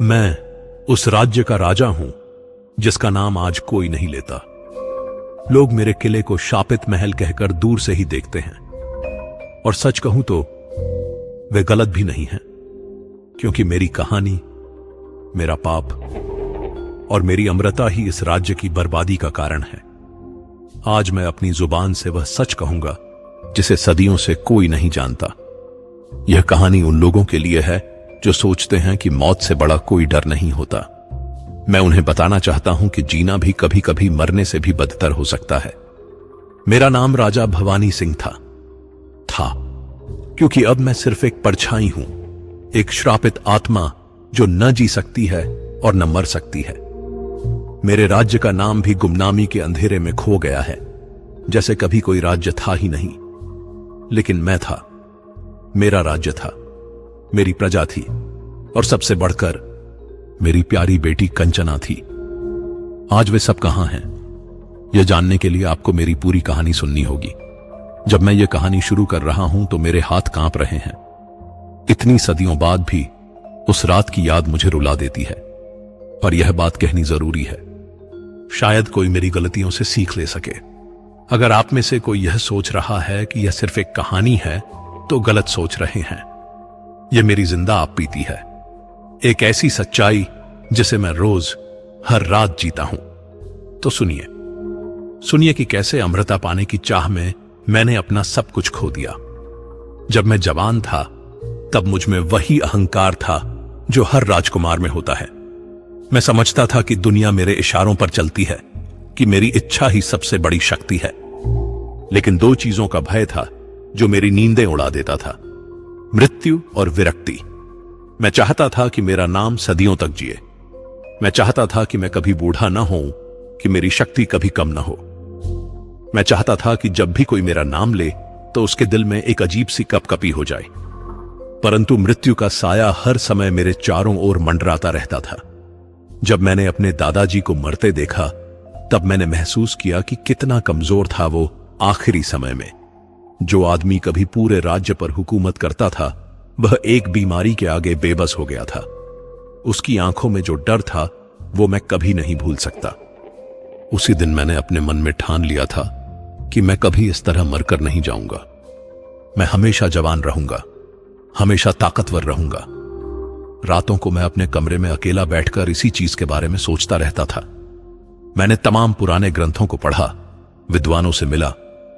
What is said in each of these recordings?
मैं उस राज्य का राजा हूं जिसका नाम आज कोई नहीं लेता। लोग मेरे किले को शापित महल कहकर दूर से ही देखते हैं, और सच कहूं तो वे गलत भी नहीं हैं, क्योंकि मेरी कहानी, मेरा पाप और मेरी अमरता ही इस राज्य की बर्बादी का कारण है। आज मैं अपनी जुबान से वह सच कहूंगा जिसे सदियों से कोई नहीं जानता। यह कहानी उन लोगों के लिए है जो सोचते हैं कि मौत से बड़ा कोई डर नहीं होता। मैं उन्हें बताना चाहता हूं कि जीना भी कभी कभी मरने से भी बदतर हो सकता है। मेरा नाम राजा भवानी सिंह था, क्योंकि अब मैं सिर्फ एक परछाई हूं, एक श्रापित आत्मा जो न जी सकती है और न मर सकती है। मेरे राज्य का नाम भी गुमनामी के अंधेरे में खो गया है, जैसे कभी कोई राज्य था ही नहीं। लेकिन मैं था, मेरा राज्य था, मेरी प्रजा थी, और सबसे बढ़कर मेरी प्यारी बेटी कंचना थी। आज वे सब कहां हैं? यह जानने के लिए आपको मेरी पूरी कहानी सुननी होगी। जब मैं यह कहानी शुरू कर रहा हूं तो मेरे हाथ कांप रहे हैं। इतनी सदियों बाद भी उस रात की याद मुझे रुला देती है, पर यह बात कहनी जरूरी है, शायद कोई मेरी गलतियों से सीख ले सके। अगर आप में से कोई यह सोच रहा है कि यह सिर्फ एक कहानी है, तो गलत सोच रहे हैं। यह मेरी जिंदा आप बीती है, एक ऐसी सच्चाई जिसे मैं रोज हर रात जीता हूं। तो सुनिए कि कैसे अमृता पाने की चाह में मैंने अपना सब कुछ खो दिया। जब मैं जवान था तब मुझ में वही अहंकार था जो हर राजकुमार में होता है। मैं समझता था कि दुनिया मेरे इशारों पर चलती है, कि मेरी इच्छा ही सबसे बड़ी शक्ति है। लेकिन दो चीजों का भय था जो मेरी नींदें उड़ा देता था, मृत्यु और विरक्ति। मैं चाहता था कि मेरा नाम सदियों तक जिए। मैं चाहता था कि मैं कभी बूढ़ा न हूं, कि मेरी शक्ति कभी कम न हो। मैं चाहता था कि जब भी कोई मेरा नाम ले तो उसके दिल में एक अजीब सी कपकपी हो जाए। परंतु मृत्यु का साया हर समय मेरे चारों ओर मंडराता रहता था। जब मैंने अपने दादाजी को मरते देखा, तब मैंने महसूस किया कि कितना कमजोर था वो आखिरी समय में। जो आदमी कभी पूरे राज्य पर हुकूमत करता था, वह एक बीमारी के आगे बेबस हो गया था। उसकी आंखों में जो डर था, वो मैं कभी नहीं भूल सकता। उसी दिन मैंने अपने मन में ठान लिया था कि मैं कभी इस तरह मरकर नहीं जाऊंगा। मैं हमेशा जवान रहूंगा, हमेशा ताकतवर रहूंगा। रातों को मैं अपने कमरे में अकेला बैठकर इसी चीज के बारे में सोचता रहता था। मैंने तमाम पुराने ग्रंथों को पढ़ा, विद्वानों से मिला,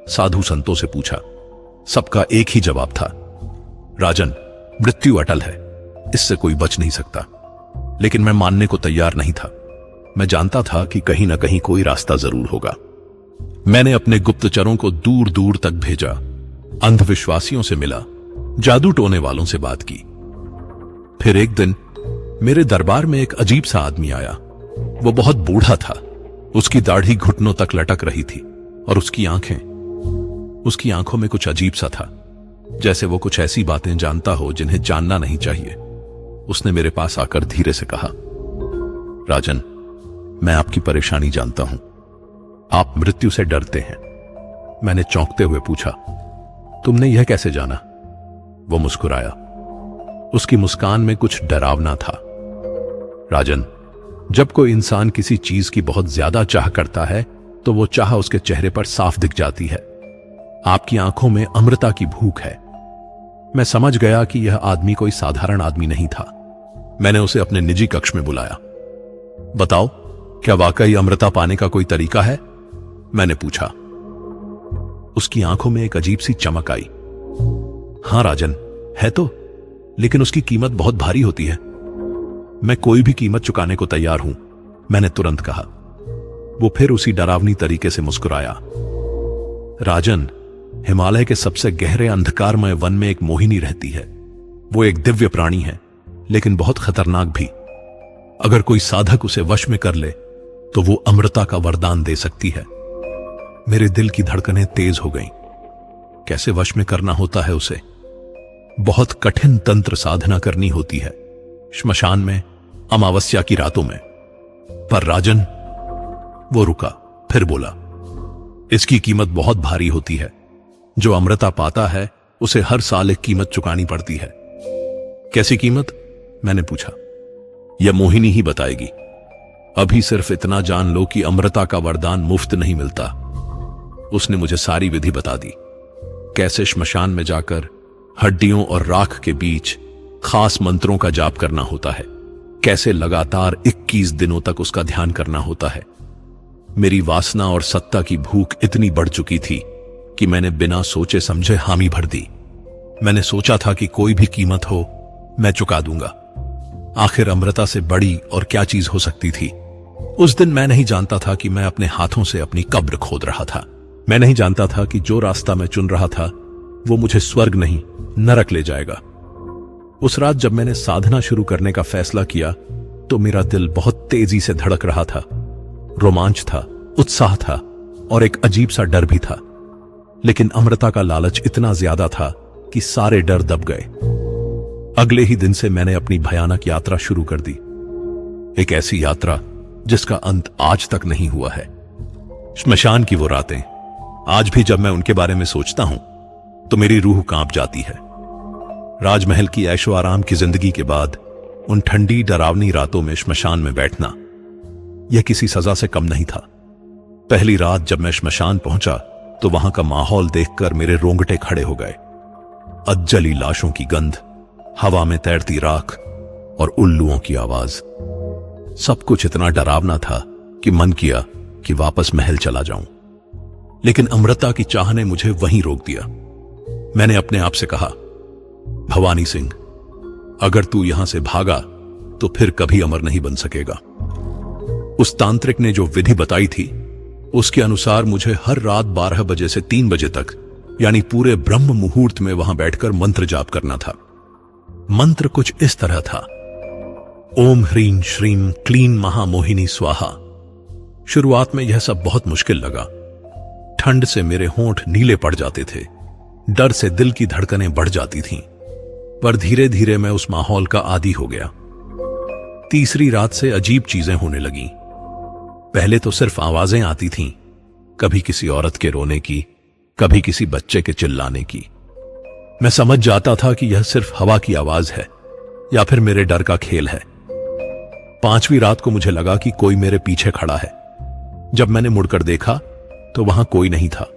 साधु संतों से पूछा। सबका एक ही जवाब था, राजन, मृत्यु अटल है, इससे कोई बच नहीं सकता। लेकिन मैं मानने को तैयार नहीं था। मैं जानता था कि कहीं ना कहीं कोई रास्ता जरूर होगा। मैंने अपने गुप्तचरों को दूर दूर तक भेजा, अंधविश्वासियों से मिला, जादू टोने वालों से बात की। फिर एक दिन मेरे दरबार में एक अजीब सा आदमी आया। वो बहुत बूढ़ा था, उसकी दाढ़ी घुटनों तक लटक रही थी, और उसकी आंखों में कुछ अजीब सा था, जैसे वो कुछ ऐसी बातें जानता हो जिन्हें जानना नहीं चाहिए। उसने मेरे पास आकर धीरे से कहा, राजन, मैं आपकी परेशानी जानता हूं। आप मृत्यु से डरते हैं। मैंने चौंकते हुए पूछा, तुमने यह कैसे जाना? वो मुस्कुराया। उसकी मुस्कान में कुछ डरावना था। राजन, जब कोई इंसान किसी चीज की बहुत ज्यादा चाह करता है, तो वो चाह उसके चेहरे पर साफ दिख जाती है। आपकी आंखों में अमृता की भूख है। मैं समझ गया कि यह आदमी कोई साधारण आदमी नहीं था। मैंने उसे अपने निजी कक्ष में बुलाया। बताओ, क्या वाकई अमृता पाने का कोई तरीका है? मैंने पूछा। उसकी आंखों में एक अजीब सी चमक आई। हां राजन, है तो, लेकिन उसकी कीमत बहुत भारी होती है। मैं कोई भी कीमत चुकाने को तैयार हूं, मैंने तुरंत कहा। वो फिर उसी डरावनी तरीके से मुस्कुराया। राजन, हिमालय के सबसे गहरे अंधकारमय वन में एक मोहिनी रहती है। वो एक दिव्य प्राणी है, लेकिन बहुत खतरनाक भी। अगर कोई साधक उसे वश में कर ले तो वो अमृता का वरदान दे सकती है। मेरे दिल की धड़कनें तेज हो गईं। कैसे वश में करना होता है उसे? बहुत कठिन तंत्र साधना करनी होती है, श्मशान में, अमावस्या की रातों में। पर राजन, वो रुका, फिर बोला, इसकी कीमत बहुत भारी होती है। जो अमृता पाता है उसे हर साल एक कीमत चुकानी पड़ती है। कैसी कीमत? मैंने पूछा। यह मोहिनी ही बताएगी। अभी सिर्फ इतना जान लो कि अमृता का वरदान मुफ्त नहीं मिलता। उसने मुझे सारी विधि बता दी, कैसे श्मशान में जाकर हड्डियों और राख के बीच खास मंत्रों का जाप करना होता है, कैसे लगातार 21 दिनों तक उसका ध्यान करना होता है। मेरी वासना और सत्ता की भूख इतनी बढ़ चुकी थी कि मैंने बिना सोचे समझे हामी भर दी। मैंने सोचा था कि कोई भी कीमत हो मैं चुका दूंगा। आखिर अमृता से बड़ी और क्या चीज हो सकती थी। उस दिन मैं नहीं जानता था कि मैं अपने हाथों से अपनी कब्र खोद रहा था। मैं नहीं जानता था कि जो रास्ता मैं चुन रहा था वो मुझे स्वर्ग नहीं नरक ले जाएगा। उस रात जब मैंने साधना शुरू करने का फैसला किया तो मेरा दिल बहुत तेजी से धड़क रहा था। रोमांच था, उत्साह था और एक अजीब सा डर भी था। लेकिन अमृता का लालच इतना ज्यादा था कि सारे डर दब गए। अगले ही दिन से मैंने अपनी भयानक यात्रा शुरू कर दी। एक ऐसी यात्रा जिसका अंत आज तक नहीं हुआ है। श्मशान की वो रातें, आज भी जब मैं उनके बारे में सोचता हूं तो मेरी रूह कांप जाती है। राजमहल की ऐशो आराम की जिंदगी के बाद उन ठंडी डरावनी रातों में श्मशान में बैठना, यह किसी सजा से कम नहीं था। पहली रात जब मैं श्मशान पहुंचा तो वहां का माहौल देखकर मेरे रोंगटे खड़े हो गए। अज्जली लाशों की गंध, हवा में तैरती राख और उल्लुओं की आवाज, सब कुछ इतना डरावना था कि मन किया कि वापस महल चला जाऊं। लेकिन अमृता की चाह ने मुझे वहीं रोक दिया। मैंने अपने आप से कहा, भवानी सिंह, अगर तू यहां से भागा तो फिर कभी अमर नहीं बन सकेगा। उस तांत्रिक ने जो विधि बताई थी उसके अनुसार मुझे हर रात 12 बजे से 3 बजे तक, यानी पूरे ब्रह्म मुहूर्त में वहां बैठकर मंत्र जाप करना था। मंत्र कुछ इस तरह था, ओम ह्रीं श्रीं क्लीं महामोहिनी स्वाहा। शुरुआत में यह सब बहुत मुश्किल लगा। ठंड से मेरे होंठ नीले पड़ जाते थे, डर से दिल की धड़कनें बढ़ जाती थीं। पर धीरे धीरे मैं उस माहौल का आदी हो गया। तीसरी रात से अजीब चीजें होने लगीं। पहले तो सिर्फ आवाजें आती थीं, कभी किसी औरत के रोने की, कभी किसी बच्चे के चिल्लाने की। मैं समझ जाता था कि यह सिर्फ हवा की आवाज है या फिर मेरे डर का खेल है। 5वीं रात को मुझे लगा कि कोई मेरे पीछे खड़ा है। जब मैंने मुड़कर देखा तो वहां कोई नहीं था,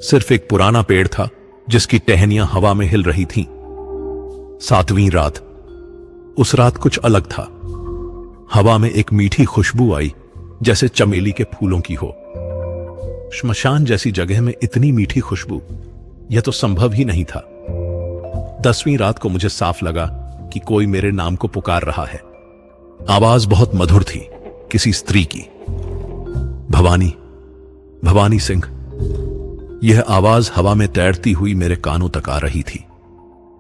सिर्फ एक पुराना पेड़ था जिसकी टहनियां हवा में हिल रही थीं। 7वीं रात, उस रात कुछ अलग था। हवा में एक मीठी खुशबू आई जैसे चमेली के फूलों की हो। श्मशान जैसी जगह में इतनी मीठी खुशबू, यह तो संभव ही नहीं था। 10वीं रात को मुझे साफ लगा कि कोई मेरे नाम को पुकार रहा है। आवाज बहुत मधुर थी, किसी स्त्री की। भवानी, भवानी सिंह। यह आवाज हवा में तैरती हुई मेरे कानों तक आ रही थी।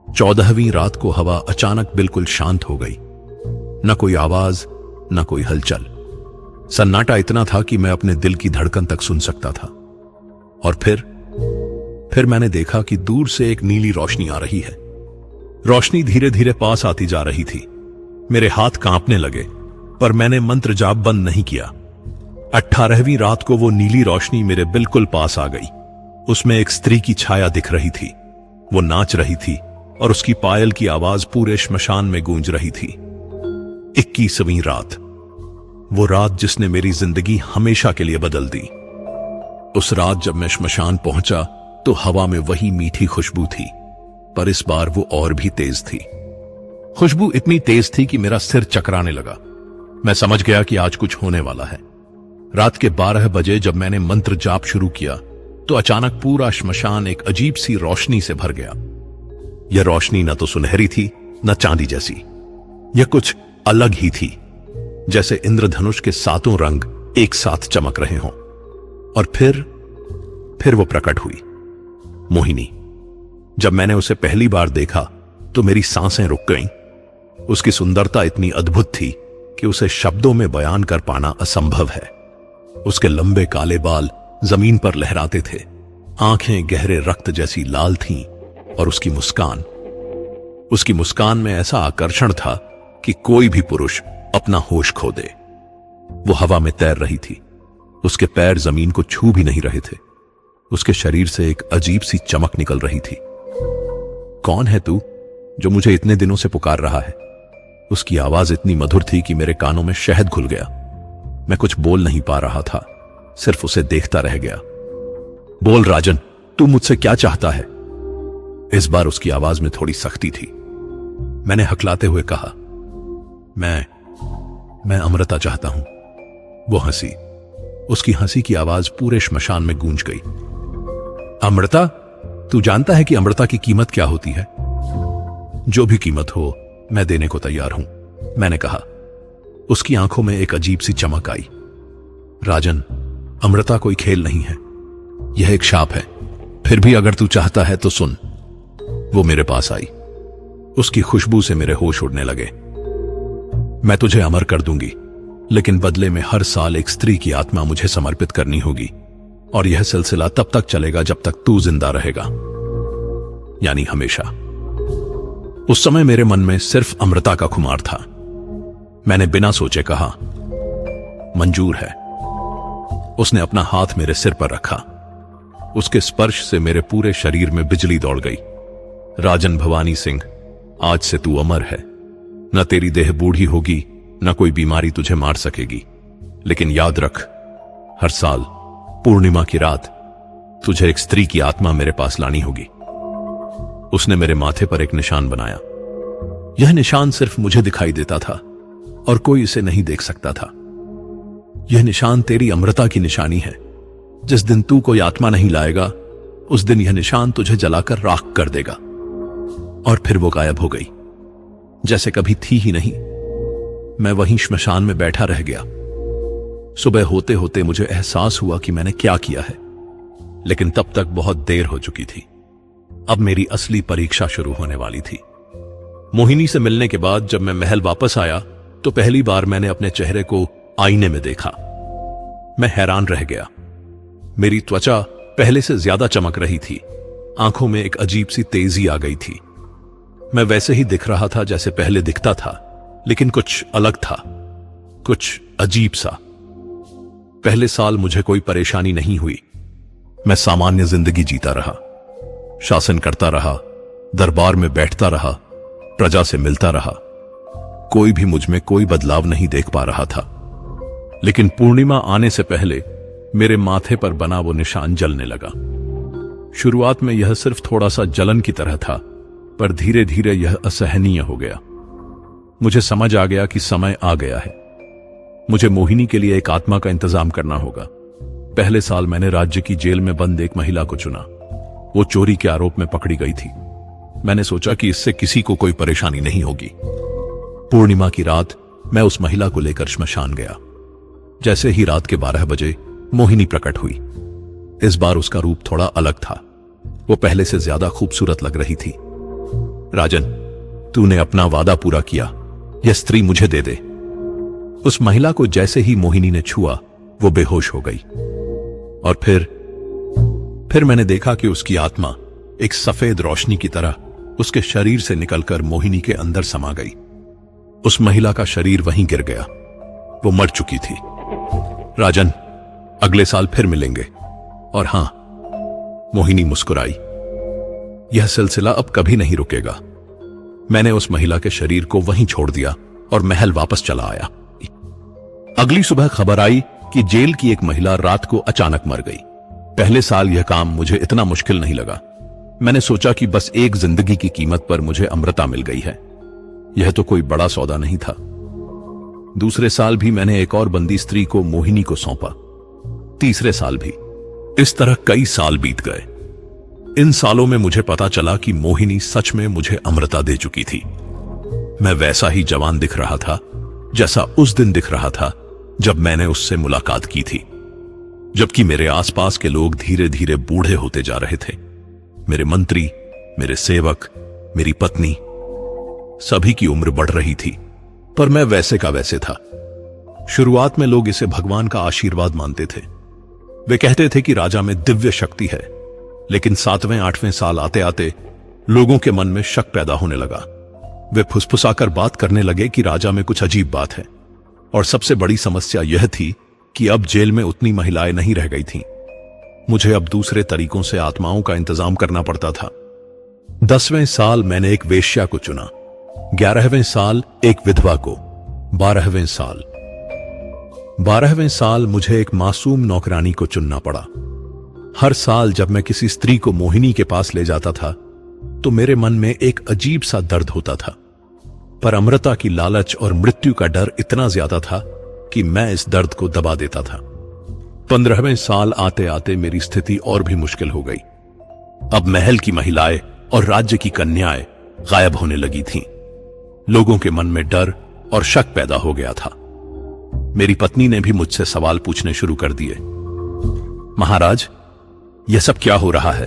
14वीं रात को हवा अचानक बिल्कुल शांत हो गई। न कोई आवाज, न कोई हलचल। सन्नाटा इतना था कि मैं अपने दिल की धड़कन तक सुन सकता था। और फिर मैंने देखा कि दूर से एक नीली रोशनी आ रही है। रोशनी धीरे धीरे पास आती जा रही थी। मेरे हाथ कांपने लगे, पर मैंने मंत्र जाप बंद नहीं किया। 18वीं रात को वो नीली रोशनी मेरे बिल्कुल पास आ गई। उसमें एक स्त्री की छाया दिख रही थी। वो नाच रही थी और उसकी पायल की आवाज पूरे श्मशान में गूंज रही थी। 21वीं रात, वो रात जिसने मेरी जिंदगी हमेशा के लिए बदल दी। उस रात जब मैं श्मशान पहुंचा तो हवा में वही मीठी खुशबू थी, पर इस बार वो और भी तेज थी। खुशबू इतनी तेज थी कि मेरा सिर चकराने लगा। मैं समझ गया कि आज कुछ होने वाला है। रात के 12 बजे जब मैंने मंत्र जाप शुरू किया तो अचानक पूरा श्मशान एक अजीब सी रोशनी से भर गया। यह रोशनी न तो सुनहरी थी न चांदी जैसी। यह कुछ अलग ही थी, जैसे इंद्रधनुष के 7 रंग एक साथ चमक रहे हों। और फिर वो प्रकट हुई, मोहिनी। जब मैंने उसे पहली बार देखा तो मेरी सांसें रुक गईं। उसकी सुंदरता इतनी अद्भुत थी कि उसे शब्दों में बयान कर पाना असंभव है। उसके लंबे काले बाल जमीन पर लहराते थे, आंखें गहरे रक्त जैसी लाल थीं और उसकी मुस्कान में ऐसा आकर्षण था कि कोई भी पुरुष अपना होश खो दे। वो हवा में तैर रही थी, उसके पैर जमीन को छू भी नहीं रहे थे। उसके शरीर से एक अजीब सी चमक निकल रही थी। कौन है तू जो मुझे इतने दिनों से पुकार रहा है? उसकी आवाज इतनी मधुर थी कि मेरे कानों में शहद घुल गया। मैं कुछ बोल नहीं पा रहा था, सिर्फ उसे देखता रह गया। बोल राजन, तू मुझसे क्या चाहता है? इस बार उसकी आवाज में थोड़ी सख्ती थी। मैंने हकलाते हुए कहा, मैं अमृता चाहता हूं। वो हंसी। उसकी हंसी की आवाज पूरे श्मशान में गूंज गई। अमृता? तू जानता है कि अमृता की कीमत क्या होती है? जो भी कीमत हो मैं देने को तैयार हूं, मैंने कहा। उसकी आंखों में एक अजीब सी चमक आई। राजन, अमृता कोई खेल नहीं है, यह एक शाप है। फिर भी अगर तू चाहता है तो सुन। वो मेरे पास आई। उसकी खुशबू से मेरे होश उड़ने लगे। मैं तुझे अमर कर दूंगी, लेकिन बदले में हर साल एक स्त्री की आत्मा मुझे समर्पित करनी होगी, और यह सिलसिला तब तक चलेगा जब तक तू जिंदा रहेगा, यानी हमेशा। उस समय मेरे मन में सिर्फ अमृता का खुमार था। मैंने बिना सोचे कहा, मंजूर है। उसने अपना हाथ मेरे सिर पर रखा। उसके स्पर्श से मेरे पूरे शरीर में बिजली दौड़ गई। राजन भवानी सिंह, आज से तू अमर है। न तेरी देह बूढ़ी होगी, न कोई बीमारी तुझे मार सकेगी, लेकिन याद रख, हर साल पूर्णिमा की रात तुझे एक स्त्री की आत्मा मेरे पास लानी होगी। उसने मेरे माथे पर एक निशान बनाया। यह निशान सिर्फ मुझे दिखाई देता था और कोई इसे नहीं देख सकता था। यह निशान तेरी अमृता की निशानी है। जिस दिन तू कोई आत्मा नहीं लाएगा, उस दिन यह निशान तुझे जलाकर राख कर देगा। और फिर वो गायब हो गई, जैसे कभी थी ही नहीं। मैं वहीं श्मशान में बैठा रह गया। सुबह होते होते मुझे एहसास हुआ कि मैंने क्या किया है, लेकिन तब तक बहुत देर हो चुकी थी। अब मेरी असली परीक्षा शुरू होने वाली थी। मोहिनी से मिलने के बाद जब मैं महल वापस आया तो पहली बार मैंने अपने चेहरे को आईने में देखा। मैं हैरान रह गया। मेरी त्वचा पहले से ज्यादा चमक रही थी। आंखों में एक अजीब सी तेजी आ गई थी। मैं वैसे ही दिख रहा था जैसे पहले दिखता था, लेकिन कुछ अलग था, कुछ अजीब सा। पहले साल मुझे कोई परेशानी नहीं हुई। मैं सामान्य जिंदगी जीता रहा, शासन करता रहा, दरबार में बैठता रहा, प्रजा से मिलता रहा। कोई भी मुझ में कोई बदलाव नहीं देख पा रहा था। लेकिन पूर्णिमा आने से पहले मेरे माथे पर बना वो निशान जलने लगा। शुरुआत में यह सिर्फ थोड़ा सा जलन की तरह था, पर धीरे धीरे यह असहनीय हो गया। मुझे समझ आ गया कि समय आ गया है। मुझे मोहिनी के लिए एक आत्मा का इंतजाम करना होगा। पहले साल मैंने राज्य की जेल में बंद एक महिला को चुना। वो चोरी के आरोप में पकड़ी गई थी। मैंने सोचा कि इससे किसी को कोई परेशानी नहीं होगी। पूर्णिमा की रात मैं उस महिला को लेकर श्मशान गया। जैसे ही रात के 12 बजे मोहिनी प्रकट हुई। इस बार उसका रूप थोड़ा अलग था। वो पहले से ज्यादा खूबसूरत लग रही थी। राजन, तूने अपना वादा पूरा किया, यह स्त्री मुझे दे दे। उस महिला को जैसे ही मोहिनी ने छुआ, वो बेहोश हो गई। और फिर मैंने देखा कि उसकी आत्मा एक सफेद रोशनी की तरह उसके शरीर से निकलकर मोहिनी के अंदर समा गई। उस महिला का शरीर वहीं गिर गया। वो मर चुकी थी। राजन, अगले साल फिर मिलेंगे। और हां, मोहिनी मुस्कुराई। यह सिलसिला अब कभी नहीं रुकेगा। मैंने उस महिला के शरीर को वहीं छोड़ दिया और महल वापस चला आया। अगली सुबह खबर आई कि जेल की एक महिला रात को अचानक मर गई। पहले साल यह काम मुझे इतना मुश्किल नहीं लगा। मैंने सोचा कि बस एक जिंदगी की कीमत पर मुझे अमृता मिल गई है। यह तो कोई बड़ा सौदा नहीं था। दूसरे साल भी मैंने एक और बंदी स्त्री को मोहिनी को सौंपा। तीसरे साल भी। इस तरह कई साल बीत गए। इन सालों में मुझे पता चला कि मोहिनी सच में मुझे अमृता दे चुकी थी। मैं वैसा ही जवान दिख रहा था जैसा उस दिन दिख रहा था जब मैंने उससे मुलाकात की थी। जबकि मेरे आसपास के लोग धीरे धीरे बूढ़े होते जा रहे थे। मेरे मंत्री, मेरे सेवक, मेरी पत्नी, सभी की उम्र बढ़ रही थी, पर मैं वैसे का वैसे था। शुरुआत में लोग इसे भगवान का आशीर्वाद मानते थे। वे कहते थे कि राजा में दिव्य शक्ति है, लेकिन 7वें 8वें साल आते आते लोगों के मन में शक पैदा होने लगा। वे फुसफुसाकर बात करने लगे कि राजा में कुछ अजीब बात है। और सबसे बड़ी समस्या यह थी कि अब जेल में उतनी महिलाएं नहीं रह गई थीं। मुझे अब दूसरे तरीकों से आत्माओं का इंतजाम करना पड़ता था। 10वें साल मैंने एक वेश्या को चुना। 11वें साल एक विधवा को, 12वें साल। 12वें साल मुझे एक मासूम नौकरानी को चुनना पड़ा। हर साल जब मैं किसी स्त्री को मोहिनी के पास ले जाता था तो मेरे मन में एक अजीब सा दर्द होता था, पर अमृता की लालच और मृत्यु का डर इतना ज्यादा था कि मैं इस दर्द को दबा देता था। 15वें साल आते आते मेरी स्थिति और भी मुश्किल हो गई। अब महल की महिलाएं और राज्य की कन्याएं गायब होने लगी थीं। लोगों के मन में डर और शक पैदा हो गया था। मेरी पत्नी ने भी मुझसे सवाल पूछने शुरू कर दिए। महाराज, यह सब क्या हो रहा है?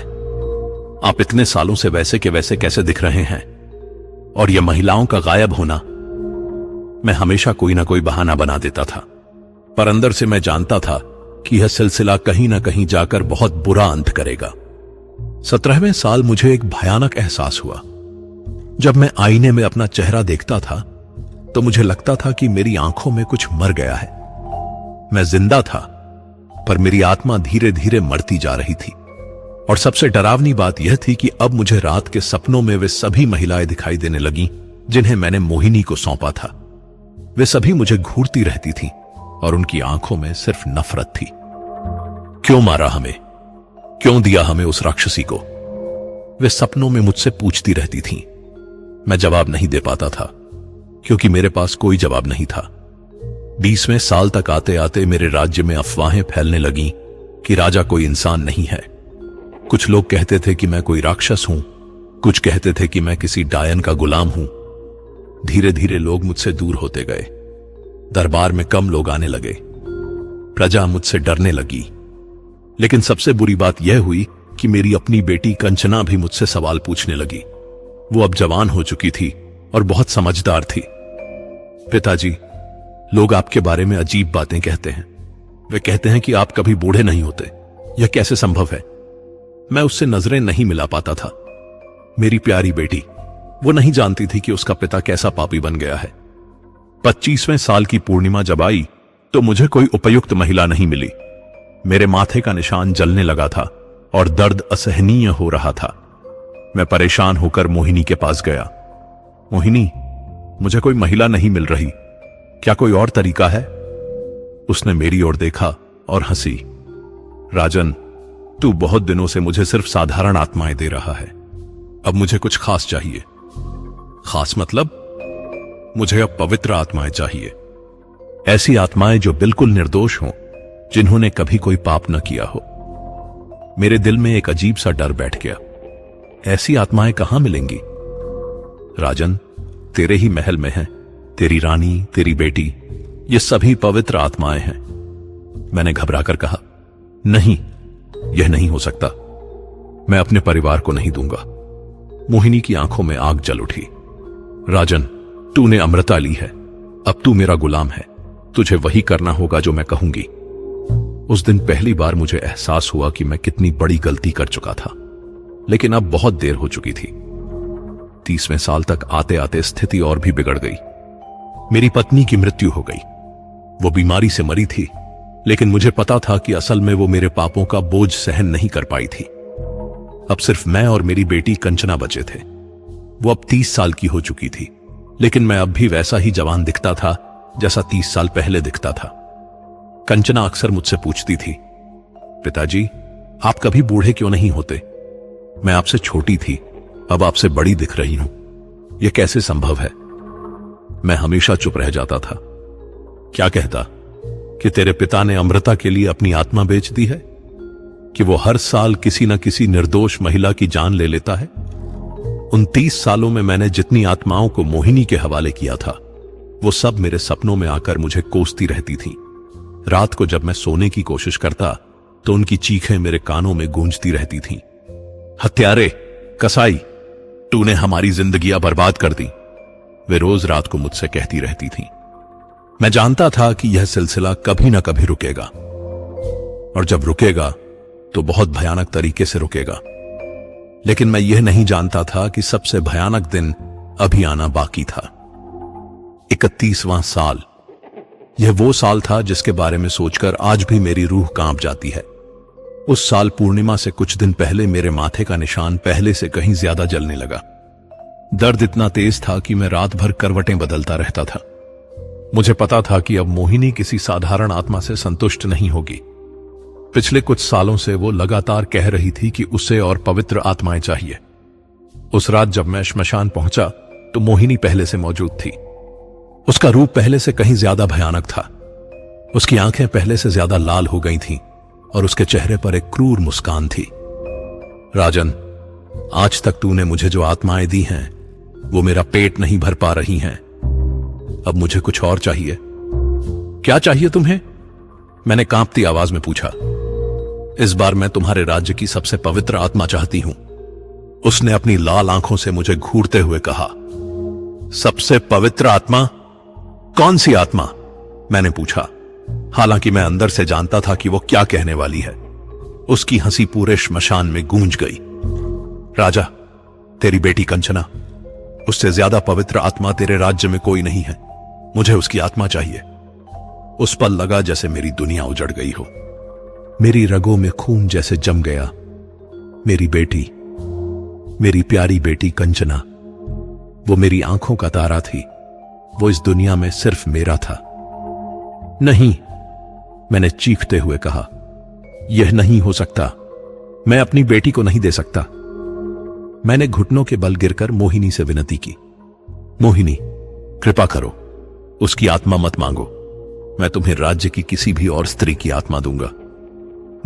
आप इतने सालों से वैसे के वैसे कैसे दिख रहे हैं? और यह महिलाओं का गायब होना। मैं हमेशा कोई ना कोई बहाना बना देता था, पर अंदर से मैं जानता था कि यह सिलसिला कहीं ना कहीं जाकर बहुत बुरा अंत करेगा। 17वें साल मुझे एक भयानक एहसास हुआ। जब मैं आईने में अपना चेहरा देखता था तो मुझे लगता था कि मेरी आंखों में कुछ मर गया है। मैं जिंदा था, पर मेरी आत्मा धीरे धीरे मरती जा रही थी। और सबसे डरावनी बात यह थी कि अब मुझे रात के सपनों में वे सभी महिलाएं दिखाई देने लगीं जिन्हें मैंने मोहिनी को सौंपा था। वे सभी मुझे घूरती रहती थीं और उनकी आंखों में सिर्फ नफरत थी। क्यों मारा हमें? क्यों दिया हमें उस राक्षसी को? वे सपनों में मुझसे पूछती रहती थीं। मैं जवाब नहीं दे पाता था क्योंकि मेरे पास कोई जवाब नहीं था। 20वें साल तक आते आते मेरे राज्य में अफवाहें फैलने लगीं कि राजा कोई इंसान नहीं है। कुछ लोग कहते थे कि मैं कोई राक्षस हूं, कुछ कहते थे कि मैं किसी डायन का गुलाम हूं। धीरे धीरे लोग मुझसे दूर होते गए। दरबार में कम लोग आने लगे। प्रजा मुझसे डरने लगी। लेकिन सबसे बुरी बात यह हुई कि मेरी अपनी बेटी कंचना भी मुझसे सवाल पूछने लगी। वो अब जवान हो चुकी थी और बहुत समझदार थी। पिताजी, लोग आपके बारे में अजीब बातें कहते हैं। वे कहते हैं कि आप कभी बूढ़े नहीं होते। यह कैसे संभव है? मैं उससे नजरें नहीं मिला पाता था। मेरी प्यारी बेटी, वो नहीं जानती थी कि उसका पिता कैसा पापी बन गया है। 25वें साल की पूर्णिमा जब आई तो मुझे कोई उपयुक्त महिला नहीं मिली। मेरे माथे का निशान जलने लगा था और दर्द असहनीय हो रहा था। मैं परेशान होकर मोहिनी के पास गया। मोहिनी, मुझे कोई महिला नहीं मिल रही, क्या कोई और तरीका है? उसने मेरी ओर देखा और हंसी। राजन, तू बहुत दिनों से मुझे सिर्फ साधारण आत्माएं दे रहा है। अब मुझे कुछ खास चाहिए। खास मतलब? मुझे अब पवित्र आत्माएं चाहिए। ऐसी आत्माएं जो बिल्कुल निर्दोष हों, जिन्होंने कभी कोई पाप न किया हो। मेरे दिल में एक अजीब सा डर बैठ गया। ऐसी आत्माएं कहां मिलेंगी? राजन, तेरे ही महल में हैं तेरी रानी, तेरी बेटी, ये सभी पवित्र आत्माएं हैं। मैंने घबराकर कहा, नहीं, यह नहीं हो सकता। मैं अपने परिवार को नहीं दूंगा। मोहिनी की आंखों में आग जल उठी। राजन, तूने अमृता ली है, अब तू मेरा गुलाम है। तुझे वही करना होगा जो मैं कहूंगी। उस दिन पहली बार मुझे एहसास हुआ कि मैं कितनी बड़ी गलती कर चुका था, लेकिन अब बहुत देर हो चुकी थी। 30वें साल तक आते आते स्थिति और भी बिगड़ गई। मेरी पत्नी की मृत्यु हो गई। वो बीमारी से मरी थी, लेकिन मुझे पता था कि असल में वो मेरे पापों का बोझ सहन नहीं कर पाई थी। अब सिर्फ मैं और मेरी बेटी कंचना बचे थे। वो अब 30 साल की हो चुकी थी, लेकिन मैं अब भी वैसा ही जवान दिखता था जैसा 30 साल पहले दिखता था। कंचना अक्सर मुझसे पूछती थी, पिताजी, आप कभी बूढ़े क्यों नहीं होते? मैं आपसे छोटी थी, अब आपसे बड़ी दिख रही हूं। यह कैसे संभव है? मैं हमेशा चुप रह जाता था। क्या कहता कि तेरे पिता ने अमृता के लिए अपनी आत्मा बेच दी है? कि वो हर साल किसी न किसी निर्दोष महिला की जान ले लेता है? उन 30 सालों में मैंने जितनी आत्माओं को मोहिनी के हवाले किया था, वो सब मेरे सपनों में आकर मुझे कोसती रहती थीं। रात को जब मैं सोने की कोशिश करता तो उनकी चीखें मेरे कानों में गूंजती रहती थीं। हत्यारे, कसाई, तूने हमारी जिंदगियां बर्बाद कर दी, वे रोज रात को मुझसे कहती रहती थीं। मैं जानता था कि यह सिलसिला कभी ना कभी रुकेगा, और जब रुकेगा तो बहुत भयानक तरीके से रुकेगा। लेकिन मैं यह नहीं जानता था कि सबसे भयानक दिन अभी आना बाकी था। 31वां साल, यह वो साल था जिसके बारे में सोचकर आज भी मेरी रूह कांप जाती है। उस साल पूर्णिमा से कुछ दिन पहले मेरे माथे का निशान पहले से कहीं ज्यादा जलने लगा। दर्द इतना तेज था कि मैं रात भर करवटें बदलता रहता था। मुझे पता था कि अब मोहिनी किसी साधारण आत्मा से संतुष्ट नहीं होगी। पिछले कुछ सालों से वो लगातार कह रही थी कि उसे और पवित्र आत्माएं चाहिए। उस रात जब मैं श्मशान पहुंचा तो मोहिनी पहले से मौजूद थी। उसका रूप पहले से कहीं ज्यादा भयानक था। उसकी आंखें पहले से ज्यादा लाल हो गई थीं और उसके चेहरे पर एक क्रूर मुस्कान थी। राजन, आज तक तूने मुझे जो आत्माएं दी हैं वो मेरा पेट नहीं भर पा रही हैं। अब मुझे कुछ और चाहिए। क्या चाहिए तुम्हें? मैंने कांपती आवाज में पूछा। इस बार मैं तुम्हारे राज्य की सबसे पवित्र आत्मा चाहती हूं, उसने अपनी लाल आंखों से मुझे घूरते हुए कहा। सबसे पवित्र आत्मा? कौन सी आत्मा? मैंने पूछा, हालांकि मैं अंदर से जानता था कि वो क्या कहने वाली है। उसकी हंसी पूरे श्मशान में गूंज गई। राजा, तेरी बेटी कंचना, उससे ज्यादा पवित्र आत्मा तेरे राज्य में कोई नहीं है। मुझे उसकी आत्मा चाहिए। उस पल लगा जैसे मेरी दुनिया उजड़ गई हो। मेरी रगों में खून जैसे जम गया। मेरी बेटी, मेरी प्यारी बेटी कंचना, वो मेरी आंखों का तारा थी। वो इस दुनिया में सिर्फ मेरा था। नहीं, मैंने चीखते हुए कहा, यह नहीं हो सकता। मैं अपनी बेटी को नहीं दे सकता। मैंने घुटनों के बल गिरकर मोहिनी से विनती की। मोहिनी, कृपा करो, उसकी आत्मा मत मांगो। मैं तुम्हें राज्य की किसी भी और स्त्री की आत्मा दूंगा।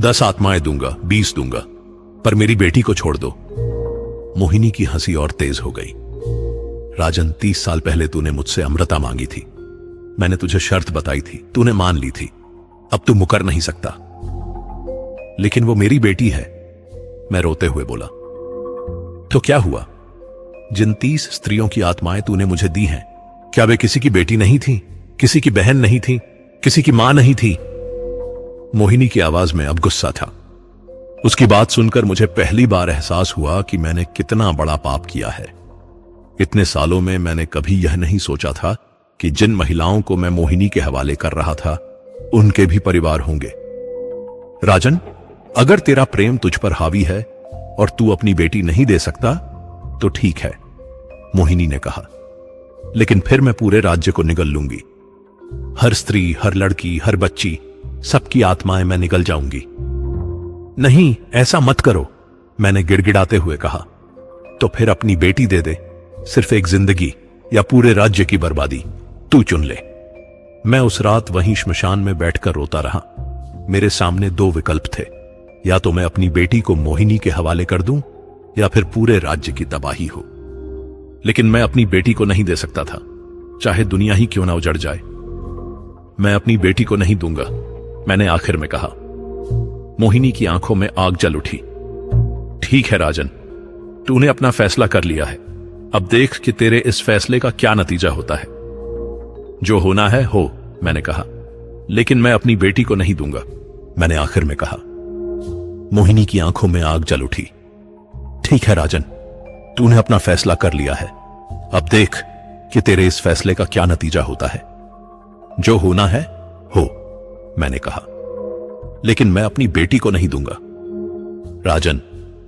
10 आत्माएं दूंगा, 20 दूंगा, पर मेरी बेटी को छोड़ दो। मोहिनी की हंसी और तेज हो गई। राजन, 30 साल पहले तूने मुझसे अमृता मांगी थी। मैंने तुझे शर्त बताई थी, तूने मान ली थी। अब तू मुकर नहीं सकता। लेकिन वो मेरी बेटी है, मैं रोते हुए बोला। तो क्या हुआ? जिन 30 स्त्रियों की आत्माएं तूने मुझे दी हैं, क्या वे किसी की बेटी नहीं थी? किसी की बहन नहीं थी? किसी की मां नहीं थी? मोहिनी की आवाज में अब गुस्सा था। उसकी बात सुनकर मुझे पहली बार एहसास हुआ कि मैंने कितना बड़ा पाप किया है। इतने सालों में मैंने कभी यह नहीं सोचा था कि जिन महिलाओं को मैं मोहिनी के हवाले कर रहा था उनके भी परिवार होंगे। राजन, अगर तेरा प्रेम तुझ पर हावी है और तू अपनी बेटी नहीं दे सकता तो ठीक है, मोहिनी ने कहा, लेकिन फिर मैं पूरे राज्य को निगल लूंगी। हर स्त्री, हर लड़की, हर बच्ची, सबकी आत्माएं मैं निगल जाऊंगी। नहीं, ऐसा मत करो, मैंने गिड़गिड़ाते हुए कहा। तो फिर अपनी बेटी दे दे, सिर्फ एक जिंदगी या पूरे राज्य की बर्बादी, तू चुन ले। मैं उस रात वहीं श्मशान में बैठकर रोता रहा। मेरे सामने 2 विकल्प थे, या तो मैं अपनी बेटी को मोहिनी के हवाले कर दूं या फिर पूरे राज्य की तबाही हो। लेकिन मैं अपनी बेटी को नहीं दे सकता था, चाहे दुनिया ही क्यों ना उजड़ जाए। मैं अपनी बेटी को नहीं दूंगा, मैंने आखिर में कहा। मोहिनी की आंखों में आग जल उठी। ठीक है राजन, तूने अपना फैसला कर लिया है। अब देख कि तेरे इस फैसले का क्या नतीजा होता है। जो होना है हो, मैंने कहा, लेकिन मैं अपनी बेटी को नहीं दूंगा, मैंने आखिर में कहा। मोहिनी की आंखों में आग जल उठी। ठीक है राजन, तूने अपना फैसला कर लिया है। अब देख कि तेरे इस फैसले का क्या नतीजा होता है। जो होना है हो, मैंने कहा, लेकिन मैं अपनी बेटी को नहीं दूंगा। राजन,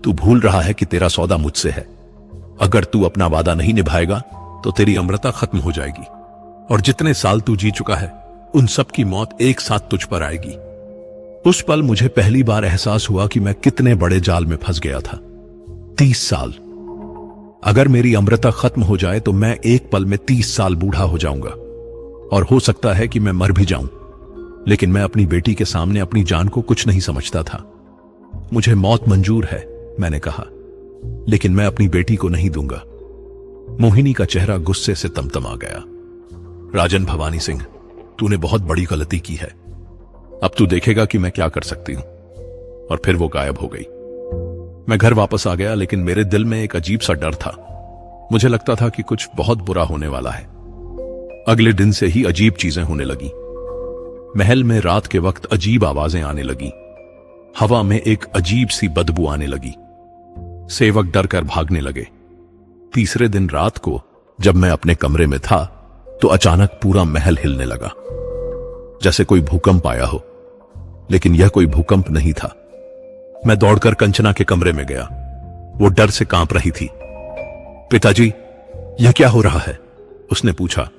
तू भूल रहा है कि तेरा सौदा मुझसे है। अगर तू अपना वादा नहीं निभाएगा तो तेरी अमृता खत्म हो जाएगी और जितने साल तू जी चुका है उन सब की मौत एक साथ तुझ पर आएगी। उस पल मुझे पहली बार एहसास हुआ कि मैं कितने बड़े जाल में फंस गया था। 30 साल। अगर मेरी अमृता खत्म हो जाए तो मैं एक पल में 30 साल बूढ़ा हो जाऊंगा और हो सकता है कि मैं मर भी जाऊं। लेकिन मैं अपनी बेटी के सामने अपनी जान को कुछ नहीं समझता था। मुझे मौत मंजूर है, मैंने कहा, लेकिन मैं अपनी बेटी को नहीं दूंगा। मोहिनी का चेहरा गुस्से से तमतमा गया। राजन भवानी सिंह, तूने बहुत बड़ी गलती की है। अब तू देखेगा कि मैं क्या कर सकती हूं। और फिर वो गायब हो गई। मैं घर वापस आ गया, लेकिन मेरे दिल में एक अजीब सा डर था। मुझे लगता था कि कुछ बहुत बुरा होने वाला है। अगले दिन से ही अजीब चीजें होने लगी। महल में रात के वक्त अजीब आवाजें आने लगी। हवा में एक अजीब सी बदबू आने लगी। सेवक डर कर भागने लगे। तीसरे दिन रात को जब मैं अपने कमरे में था तो अचानक पूरा महल हिलने लगा, जैसे कोई भूकंप आया हो। लेकिन यह कोई भूकंप नहीं था। मैं दौड़कर कंचना के कमरे में गया। वो डर से कांप रही थी। पिताजी, यह क्या हो रहा है? उसने पूछा।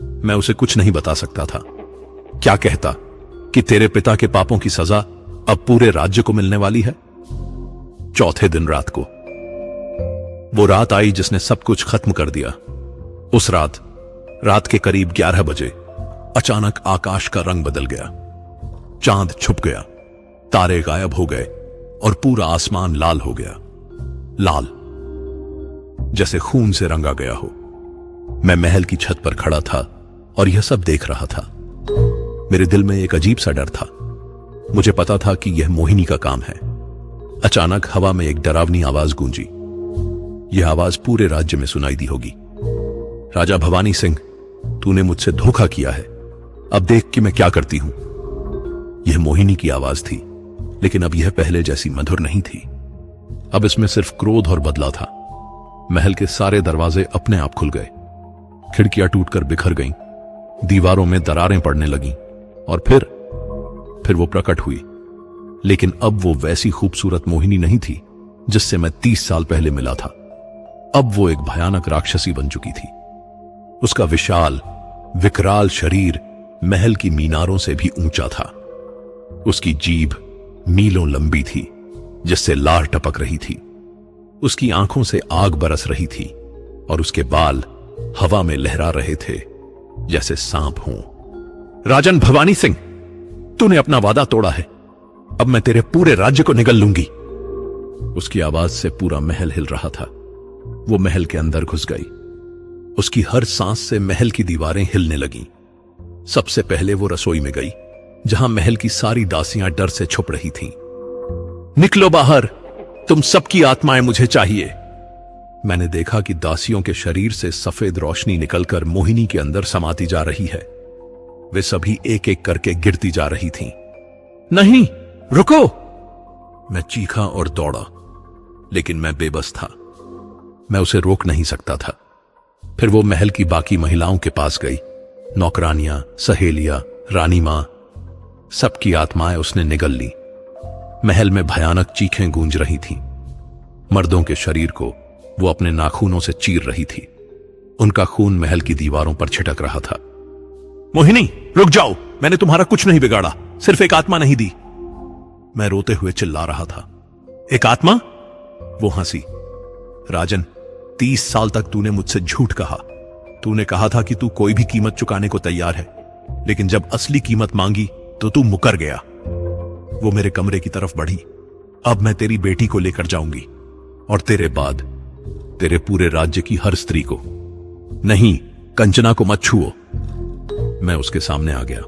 मैं उसे कुछ नहीं बता सकता था। क्या कहता कि तेरे पिता के पापों की सजा अब पूरे राज्य को मिलने वाली है? चौथे दिन रात को वो रात आई जिसने सब कुछ खत्म कर दिया। उस रात के करीब 11 बजे अचानक आकाश का रंग बदल गया। चांद छुप गया, तारे गायब हो गए और पूरा आसमान लाल हो गया। लाल, जैसे खून से रंगा गया हो। मैं महल की छत पर खड़ा था और यह सब देख रहा था। मेरे दिल में एक अजीब सा डर था। मुझे पता था कि यह मोहिनी का काम है। अचानक हवा में एक डरावनी आवाज गूंजी। यह आवाज पूरे राज्य में सुनाई दी होगी। राजा भवानी सिंह, तूने मुझसे धोखा किया है। अब देख कि मैं क्या करती हूं। यह मोहिनी की आवाज थी, लेकिन अब यह पहले जैसी मधुर नहीं थी। अब इसमें सिर्फ क्रोध और बदला था। महल के सारे दरवाजे अपने आप खुल गए, खिड़कियां टूटकर बिखर गईं, दीवारों में दरारें पड़ने लगीं और फिर वो प्रकट हुई। लेकिन अब वो वैसी खूबसूरत मोहिनी नहीं थी जिससे मैं 30 साल पहले मिला था। अब वो एक भयानक राक्षसी बन चुकी थी। उसका विशाल विकराल शरीर महल की मीनारों से भी ऊंचा था। उसकी जीभ मीलों लंबी थी जिससे लार टपक रही थी। उसकी आंखों से आग बरस रही थी और उसके बाल हवा में लहरा रहे थे जैसे सांप हों। राजन भवानी सिंह, तूने अपना वादा तोड़ा है। अब मैं तेरे पूरे राज्य को निगल लूंगी। उसकी आवाज से पूरा महल हिल रहा था। वो महल के अंदर घुस गई। उसकी हर सांस से महल की दीवारें हिलने लगीं। सबसे पहले वो रसोई में गई, जहां महल की सारी दासियां डर से छुप रही थीं। निकलो बाहर, तुम सबकी आत्माएं मुझे चाहिए। मैंने देखा कि दासियों के शरीर से सफेद रोशनी निकलकर मोहिनी के अंदर समाती जा रही है। वे सभी एक एक करके गिरती जा रही थीं। नहीं, रुको! मैं चीखा और दौड़ा, लेकिन मैं बेबस था। मैं उसे रोक नहीं सकता था। फिर वो महल की बाकी महिलाओं के पास गई। नौकरानियां, सहेलियां, रानी मां, सबकी आत्माएं उसने निगल ली। महल में भयानक चीखें गूंज रही थीं। मर्दों के शरीर को वो अपने नाखूनों से चीर रही थी। उनका खून महल की दीवारों पर छिटक रहा था। मोहिनी, रुक जाओ! मैंने तुम्हारा कुछ नहीं बिगाड़ा, सिर्फ एक आत्मा नहीं दी। मैं रोते हुए चिल्ला रहा था। एक आत्मा? वो हंसी। राजन, 30 साल तक तूने मुझसे झूठ कहा। तूने कहा था कि तू कोई भी कीमत चुकाने को तैयार है, लेकिन जब असली कीमत मांगी तो तू मुकर गया। वो मेरे कमरे की तरफ बढ़ी। अब मैं तेरी बेटी को लेकर जाऊंगी और तेरे बाद तेरे पूरे राज्य की हर स्त्री को। नहीं, कंचना को मत छुओ। मैं उसके सामने आ गया।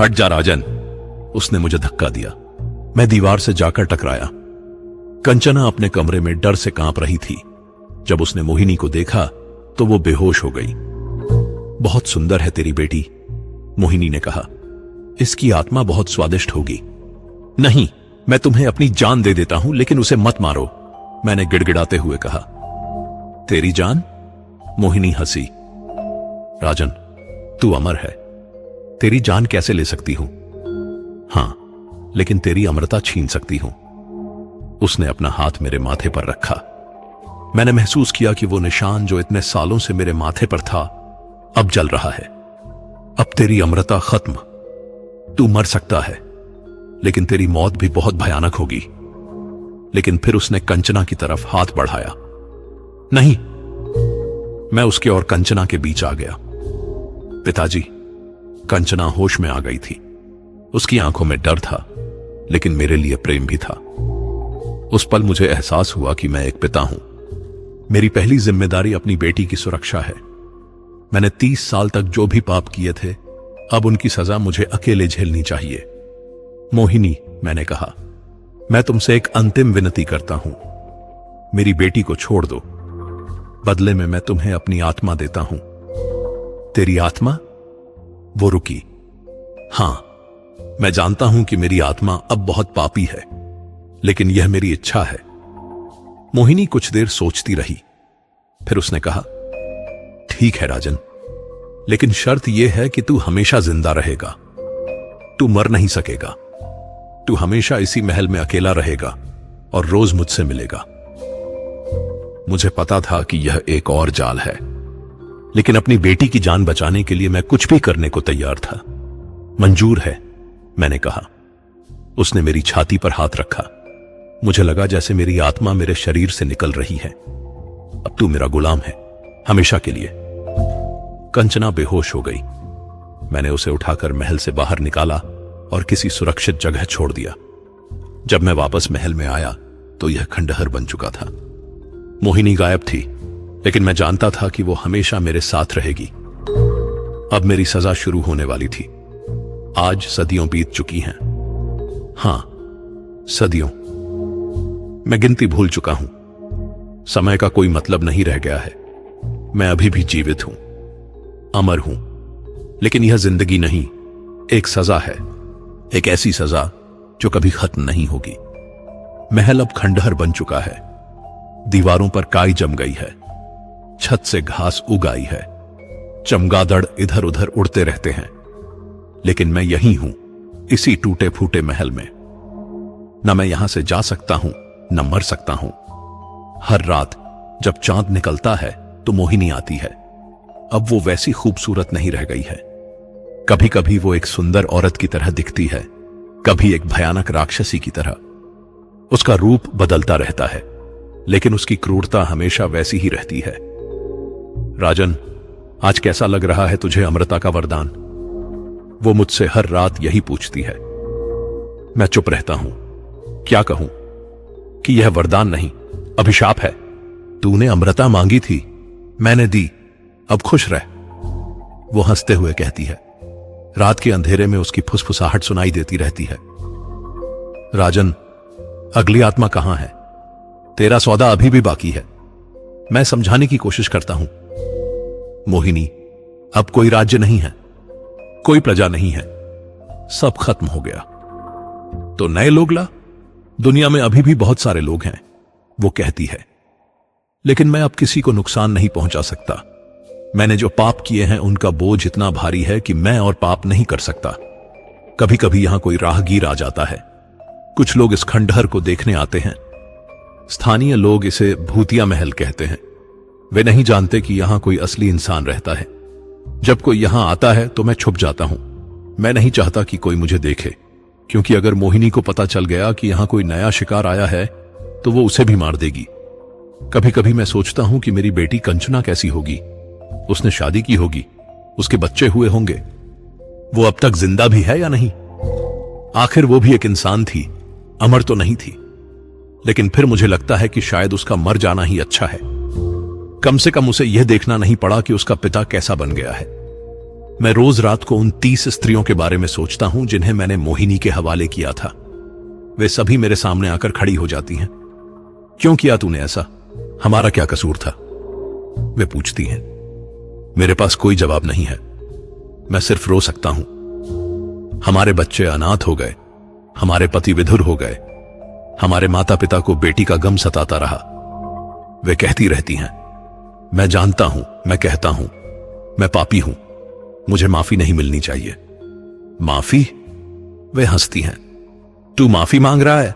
हट जा राजन! उसने मुझे धक्का दिया। मैं दीवार से जाकर टकराया। कंचना अपने कमरे में डर से कांप रही थी। जब उसने मोहिनी को देखा तो वो बेहोश हो गई। बहुत सुंदर है तेरी बेटी, मोहिनी ने कहा। इसकी आत्मा बहुत स्वादिष्ट होगी। नहीं, मैं तुम्हें अपनी जान दे देता हूं, लेकिन उसे मत मारो, मैंने गिड़गिड़ाते हुए कहा। तेरी जान? मोहिनी हंसी। राजन, तू अमर है। तेरी जान कैसे ले सकती हूं? हां, लेकिन तेरी अमरता छीन सकती हूं। उसने अपना हाथ मेरे माथे पर रखा। मैंने महसूस किया कि वो निशान जो इतने सालों से मेरे माथे पर था, अब जल रहा है। अब तेरी अमरता खत्म। तू मर सकता है, लेकिन तेरी मौत भी बहुत भयानक होगी। लेकिन फिर उसने कंचना की तरफ हाथ बढ़ाया। नहीं! मैं उसके और कंचना के बीच आ गया। पिताजी! कंचना होश में आ गई थी। उसकी आंखों में डर था, लेकिन मेरे लिए प्रेम भी था। उस पल मुझे एहसास हुआ कि मैं एक पिता हूं। मेरी पहली जिम्मेदारी अपनी बेटी की सुरक्षा है। मैंने 30 साल तक जो भी पाप किए थे, अब उनकी सजा मुझे अकेले झेलनी चाहिए। मोहिनी, मैंने कहा, मैं तुमसे एक अंतिम विनती करता हूं। मेरी बेटी को छोड़ दो। बदले में मैं तुम्हें अपनी आत्मा देता हूं। तेरी आत्मा? वो रुकी। हां, मैं जानता हूं कि मेरी आत्मा अब बहुत पापी है, लेकिन यह मेरी इच्छा है। मोहिनी कुछ देर सोचती रही। फिर उसने कहा, ठीक है राजन, लेकिन शर्त यह है कि तू हमेशा जिंदा रहेगा। तू मर नहीं सकेगा। तू हमेशा इसी महल में अकेला रहेगा और रोज मुझसे मिलेगा। मुझे पता था कि यह एक और जाल है, लेकिन अपनी बेटी की जान बचाने के लिए मैं कुछ भी करने को तैयार था। मंजूर है, मैंने कहा। उसने मेरी छाती पर हाथ रखा। मुझे लगा जैसे मेरी आत्मा मेरे शरीर से निकल रही है। अब तू मेरा गुलाम है, हमेशा के लिए। कंचना बेहोश हो गई। मैंने उसे उठाकर महल से बाहर निकाला और किसी सुरक्षित जगह छोड़ दिया। जब मैं वापस महल में आया तो यह खंडहर बन चुका था। मोहिनी गायब थी, लेकिन मैं जानता था कि वो हमेशा मेरे साथ रहेगी। अब मेरी सजा शुरू होने वाली थी। आज सदियों बीत चुकी हैं। हां, सदियों। मैं गिनती भूल चुका हूं। समय का कोई मतलब नहीं रह गया है। मैं अभी भी जीवित हूं, अमर हूं। लेकिन यह जिंदगी नहीं, एक सजा है। एक ऐसी सजा जो कभी खत्म नहीं होगी। महल अब खंडहर बन चुका है। दीवारों पर काई जम गई है। छत से घास उग आई है। चमगादड़ इधर उधर उड़ते रहते हैं। लेकिन मैं यहीं हूं, इसी टूटे फूटे महल में। न मैं यहां से जा सकता हूं, न मर सकता हूं। हर रात जब चांद निकलता है तो मोहिनी आती है। अब वो वैसी खूबसूरत नहीं रह गई है। कभी कभी वो एक सुंदर औरत की तरह दिखती है, कभी एक भयानक राक्षसी की तरह। उसका रूप बदलता रहता है, लेकिन उसकी क्रूरता हमेशा वैसी ही रहती है। राजन, आज कैसा लग रहा है तुझे अमृता का वरदान? वो मुझसे हर रात यही पूछती है। मैं चुप रहता हूं। क्या कहूं कि यह वरदान नहीं, अभिशाप है। तूने अमृता मांगी थी, मैंने दी, अब खुश रह। वो हंसते हुए कहती है। रात के अंधेरे में उसकी फुसफुसाहट सुनाई देती रहती है। राजन, अगली आत्मा कहां है? तेरा सौदा अभी भी बाकी है। मैं समझाने की कोशिश करता हूं। मोहिनी, अब कोई राज्य नहीं है, कोई प्रजा नहीं है, सब खत्म हो गया। तो नए लोग ला, दुनिया में अभी भी बहुत सारे लोग हैं, वो कहती है। लेकिन मैं अब किसी को नुकसान नहीं पहुंचा सकता। मैंने जो पाप किए हैं उनका बोझ इतना भारी है कि मैं और पाप नहीं कर सकता। कभी कभी यहां कोई राहगीर आ जाता है। कुछ लोग इस खंडहर को देखने आते हैं। स्थानीय लोग इसे भूतिया महल कहते हैं। वे नहीं जानते कि यहां कोई असली इंसान रहता है। जब कोई यहां आता है तो मैं छुप जाता हूं। मैं नहीं चाहता कि कोई मुझे देखे, क्योंकि अगर मोहिनी को पता चल गया कि यहां कोई नया शिकार आया है तो वो उसे भी मार देगी। कभी कभी मैं सोचता हूं कि मेरी बेटी कंचना कैसी होगी। उसने शादी की होगी, उसके बच्चे हुए होंगे। वो अब तक जिंदा भी है या नहीं? आखिर वो भी एक इंसान थी, अमर तो नहीं थी। लेकिन फिर मुझे लगता है कि शायद उसका मर जाना ही अच्छा है। कम से कम उसे यह देखना नहीं पड़ा कि उसका पिता कैसा बन गया है। मैं रोज रात को उन 30 स्त्रियों के बारे में सोचता हूं जिन्हें मैंने मोहिनी के हवाले किया था। वे सभी मेरे सामने आकर खड़ी हो जाती हैं। क्यों किया तूने ऐसा? हमारा क्या कसूर था? वे पूछती हैं। मेरे पास कोई जवाब नहीं है। मैं सिर्फ रो सकता हूं। हमारे बच्चे अनाथ हो गए, हमारे पति विधुर हो गए, हमारे माता पिता को बेटी का गम सताता रहा। वे कहती रहती हैं, मैं जानता हूं, मैं कहता हूं, मैं पापी हूं, मुझे माफी नहीं मिलनी चाहिए। माफी? वे हंसती हैं। तू माफी मांग रहा है?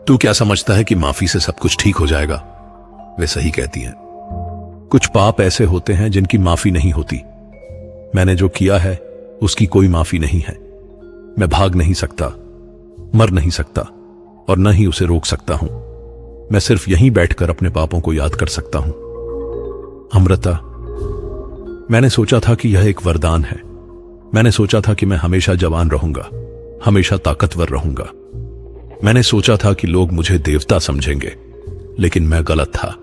तू क्या समझता है कि माफी से सब कुछ ठीक हो जाएगा? वे सही कहती हैं। कुछ पाप ऐसे होते हैं जिनकी माफी नहीं होती। मैंने जो किया है उसकी कोई माफी नहीं है। मैं भाग नहीं सकता, मर नहीं सकता और न ही उसे रोक सकता हूं। मैं सिर्फ यहीं बैठकर अपने पापों को याद कर सकता हूं। अमृता, मैंने सोचा था कि यह एक वरदान है। मैंने सोचा था कि मैं हमेशा जवान रहूंगा, हमेशा ताकतवर रहूंगा। मैंने सोचा था कि लोग मुझे देवता समझेंगे, लेकिन मैं गलत था।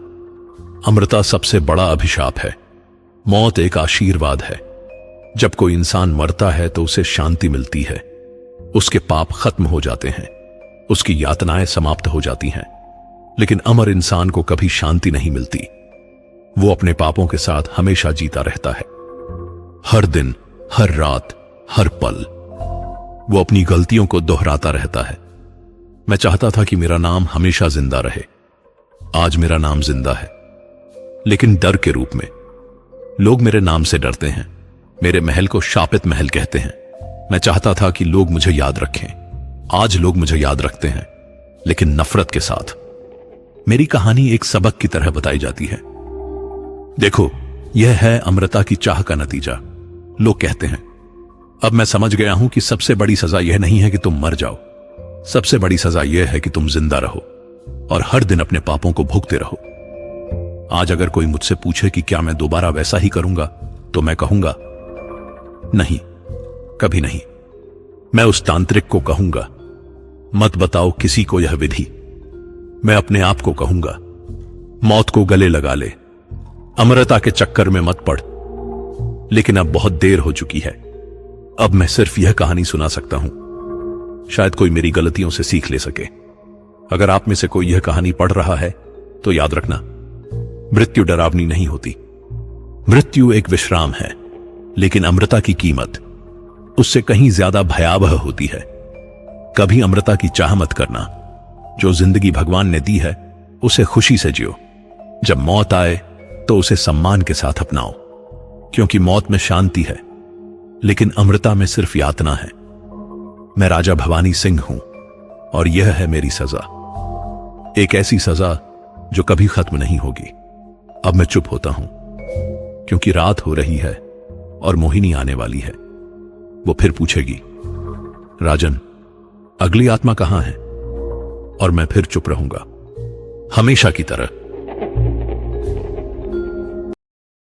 अमृता सबसे बड़ा अभिशाप है। मौत एक आशीर्वाद है। जब कोई इंसान मरता है तो उसे शांति मिलती है। उसके पाप खत्म हो जाते हैं, उसकी यातनाएं समाप्त हो जाती हैं। लेकिन अमर इंसान को कभी शांति नहीं मिलती। वो अपने पापों के साथ हमेशा जीता रहता है। हर दिन, हर रात, हर पल वो अपनी गलतियों को दोहराता रहता है। मैं चाहता था कि मेरा नाम हमेशा जिंदा रहे। आज मेरा नाम जिंदा है, लेकिन डर के रूप में। लोग मेरे नाम से डरते हैं। मेरे महल को शापित महल कहते हैं। मैं चाहता था कि लोग मुझे याद रखें। आज लोग मुझे याद रखते हैं, लेकिन नफरत के साथ। मेरी कहानी एक सबक की तरह बताई जाती है। देखो, यह है अमृता की चाह का नतीजा। लोग कहते हैं, अब मैं समझ गया हूं कि सबसे बड़ी सजा यह नहीं है कि तुम मर जाओ, सबसे बड़ी सजा यह है कि तुम जिंदा रहो और हर दिन अपने पापों को भुगते रहो। आज अगर कोई मुझसे पूछे कि क्या मैं दोबारा वैसा ही करूंगा, तो मैं कहूंगा नहीं, कभी नहीं। मैं उस तांत्रिक को कहूंगा, मत बताओ किसी को यह विधि। मैं अपने आप को कहूंगा, मौत को गले लगा ले, अमृता के चक्कर में मत पड़। लेकिन अब बहुत देर हो चुकी है। अब मैं सिर्फ यह कहानी सुना सकता हूं, शायद कोई मेरी गलतियों से सीख ले सके। अगर आप में से कोई यह कहानी पढ़ रहा है तो याद रखना, मृत्यु डरावनी नहीं होती। मृत्यु एक विश्राम है, लेकिन अमृता की कीमत उससे कहीं ज्यादा भयावह होती है। कभी अमृता की चाह मत करना। जो जिंदगी भगवान ने दी है उसे खुशी से जियो। जब मौत आए तो उसे सम्मान के साथ अपनाओ, क्योंकि मौत में शांति है, लेकिन अमृता में सिर्फ यातना है। मैं राजा भवानी सिंह हूं और यह है मेरी सजा, एक ऐसी सजा जो कभी खत्म नहीं होगी। अब मैं चुप होता हूं, क्योंकि रात हो रही है और मोहिनी आने वाली है। वो फिर पूछेगी, राजन, अगली आत्मा कहां है? और मैं फिर चुप रहूंगा, हमेशा की तरह।